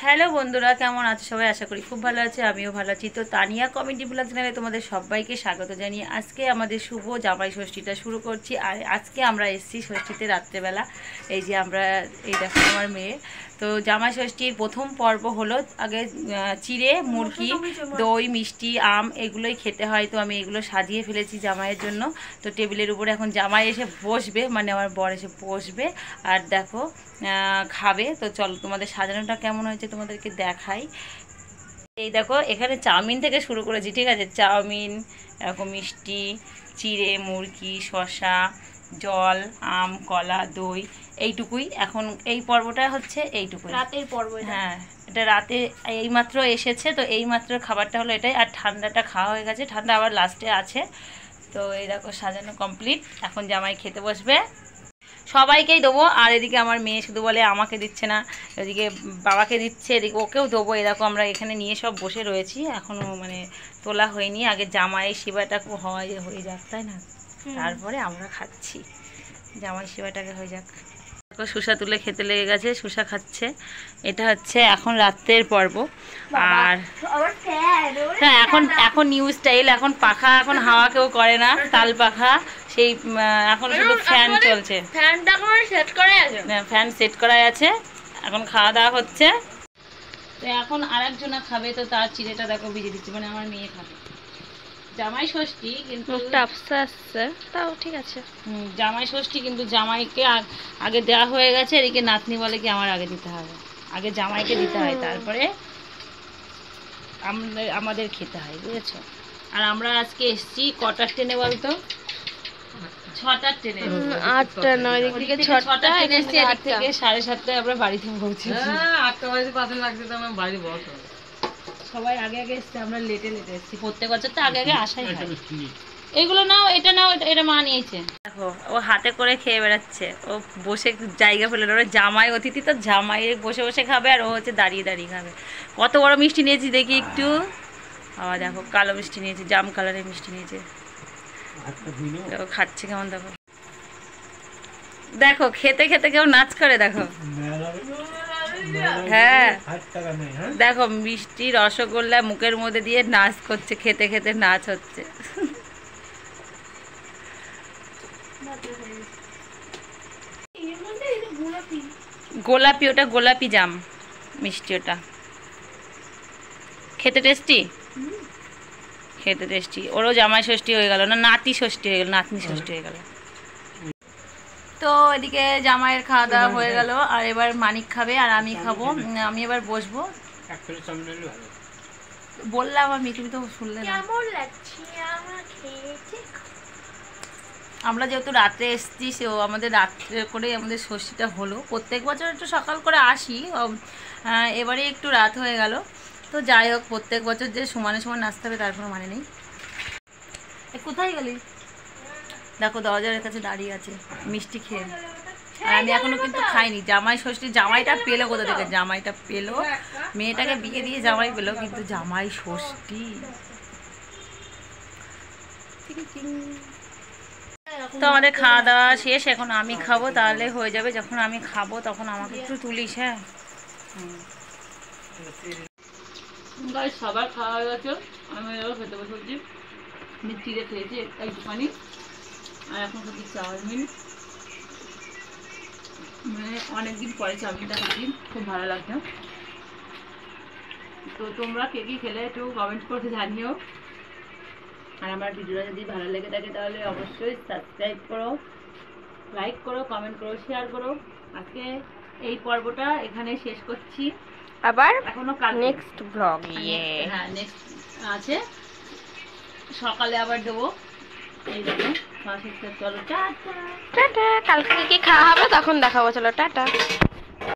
Hello বন্ধুরা, কেমন আছো সবাই? আশা করি খুব ভালো আছে, আমিও ভালো আছি। তো তানিয়া কমেডি ব্লগ চ্যানেলে তোমাদের সবাইকে স্বাগত জানিয়ে আজকে আমাদের শুভ জামাই ষষ্ঠীটা শুরু করছি। আর আজকে আমরা এসেছি ষষ্ঠীতে রাত্রেবেলা। এই যে আমরা, এই দেখো আমার মেয়ে। তো জামাই ষষ্ঠীর প্রথম পর্ব হলো, আগে চিড়ে মুরগি, দই, মিষ্টি, আম এগুলোই খেতে হয়। তো আমি এগুলো সাজিয়ে ফেলেছি জামাইয়ের জন্য। তো টেবিলের উপরে এখন জামাই এসে বসবে, মানে আমার বর এসে বসবে আর দেখো খাবে। তো চলো তোমাদের সাজানোটা কেমন হয়েছে তোমাদেরকে দেখাই। এই দেখো এখানে চাউমিন থেকে শুরু করেছি, ঠিক আছে? চাউমিন, এরকম মিষ্টি, চিড়ে মুরগি, শসা, জল, আম, কলা, দই, এইটুকুই। এখন এই পর্বটা হচ্ছে এইটুকুই, রাতের পর্ব। হ্যাঁ, এটা রাতে এইমাত্র এসেছে। তো এইমাত্র খাবারটা হলো এটাই। আর ঠান্ডাটা খাওয়া হয়ে গেছে, ঠান্ডা আবার লাস্টে আছে। তো এই দেখো সাজানো কমপ্লিট। এখন জামাই খেতে বসবে, সবাইকেই দেবো। আর এদিকে আমার মেয়ে শুধু বলে আমাকে দিচ্ছে না, এদিকে বাবাকে দিচ্ছে, এদিকে ওকেও দেবো। এরকম আমরা এখানে নিয়ে সব বসে রয়েছি, এখনও মানে তোলা হয়নি। আগে জামাই সেবাটাকে হয়ে যাক, তাই না? তারপরে আমরা খাচ্ছি। জামাই সেবাটাকে হয়ে যাক। শসা তুলে খেতে লেগে গেছে, শসা খাচ্ছে। এটা হচ্ছে এখন রাত্রের পর্ব। আর হ্যাঁ, এখন নিউ স্টাইল, এখন পাখা, এখন হাওয়া কেউ করে না, তাল পাখা সেই। এখন শুধু ফ্যান চলছে, ফ্যানটা করে সেট করা আছে, ফ্যান সেট করাই আছে। এখন খাওয়া দাওয়া হচ্ছে। তো এখন আরেকজনা খাবে, তো তার চিড়েটা দেখো ভিজে দিচ্ছে, মানে আমার মেয়ে খাবে। জামাই ষষ্ঠী কিন্তু তাও ঠিক আছে। জামাই ষষ্ঠী কিন্তু জামাইকে আগে দেওয়া হয়ে গেছে। এদিকে নাতনি বলে কি আমার আগে দিতে হবে, আগে জামাইকে দিতে হয়, তারপরে আমাদের খেতে হয়, বুঝেছো? আর আমরা আজকে এসছি কটার ট্রেনে বলতো? 6টার ট্রেনে। 8টা 9 দিকে 6টা ট্রেনে এসছি। এদিক থেকে 7:30টায় আমরা বাড়িতে পৌঁছেছি। 8টা বাজে 5 লাগছে, তো আমার বাড়ি বস সবাই আগে আগে এসছে, আমরা লেটে এসছি। প্রত্যেক বছর তো আগে আগে আসাই হয়। এগুলো নাও, এটা নাও, এটা মা নিয়েছে। দেখো ও হাতে করে খেয়ে বেড়াচ্ছে, ও বসে জায়গা ফেলে। ওরা জামাই অতিথি, তো জামাই বসে বসে খাবে আর ও হচ্ছে দাঁড়িয়ে দাঁড়িয়ে খাবে। কত বড় মিষ্টি নিয়েছি দেখি একটু। আবার দেখো কালো মিষ্টি নিয়েছে, জাম কালারের মিষ্টি নিয়েছে। খাচ্ছে কেমন দেখো, দেখো খেতে খেতে কেউ নাচ করে দেখো। হ্যাঁ দেখো মিষ্টি রসগোল্লা মুখের মধ্যে দিয়ে নাচ করছে, খেতে খেতে নাচ হচ্ছে। গোলাপি, ওটা গোলাপি জাম মিষ্টি, ওটা খেতে টেস্টি, খেতে টেস্টি। ওরও জামাই ষষ্ঠী হয়ে গেল, না নাতি ষষ্ঠী হয়ে গেল, নাতনি ষষ্ঠী হয়ে গেল। তো এদিকে জামাইয়ের খাওয়া দাওয়া হয়ে গেল, আর এবার মানিক খাবে আর আমি খাবো। আমি এবার বসবো। বললাম আমি, তুমি তো শুনলে না। আমরা যেহেতু রাত্রে এসেছি, সেও আমাদের রাত্রে করে আমাদের ষষ্ঠীটা হলো। প্রত্যেক বছর একটু সকাল করে আসি, এবারে একটু রাত হয়ে গেল। তো যাই হোক, প্রত্যেক বছর যে সমানে সমান নাচতে হবে তার কোনো মানে নেই। কোথায় গেলি? দেখো দরজার কাছে দাঁড়িয়ে আছে মিষ্টি খেয়ে। আর আমি এখনো কিন্তু খাইনি। জামাই ষষ্ঠী, জামাইটা পেলো কোথা থেকে? জামাইটা পেলো, মেয়েটাকে বিয়ে দিয়ে জামাই পেলো, কিন্তু জামাই ষষ্ঠী। তো আমাদের খাওয়া দাওয়া শেষ, এখন আমি খাবো, তাহলে হয়ে যাবে। যখন আমি খাবো তখন আমাকে একটু তুলিস। হ্যাঁ, সবার খাওয়া হয়ে গেছে, আমি খেতে বসেছি। আমি চিড়ে খেয়েছি একটুখানি, আর এখন খাচ্ছি চাউমিন। মানে অনেকদিন পরে চাউমিনটা খাচ্ছি, খুব ভালো লাগছে। তো তোমরা কে কি খেলে একটু কমেন্ট করে জানিও। আর আমার ভিডিওটা যদি ভালো লেগে থাকে তাহলে অবশ্যই সাবস্ক্রাইব করো, লাইক করো, কমেন্ট করো, শেয়ার করো। আজকে এই পর্বটা এখানে শেষ করছি, আবার এখনো নেক্সট ব্লগ। হ্যাঁ নেক্সট আছে, সকালে আবার দেবো। এই দেখো চলো, টাটা। টাটা। কালকে কি খাওয়া হবে তখন দেখাবো, চলো টাটা।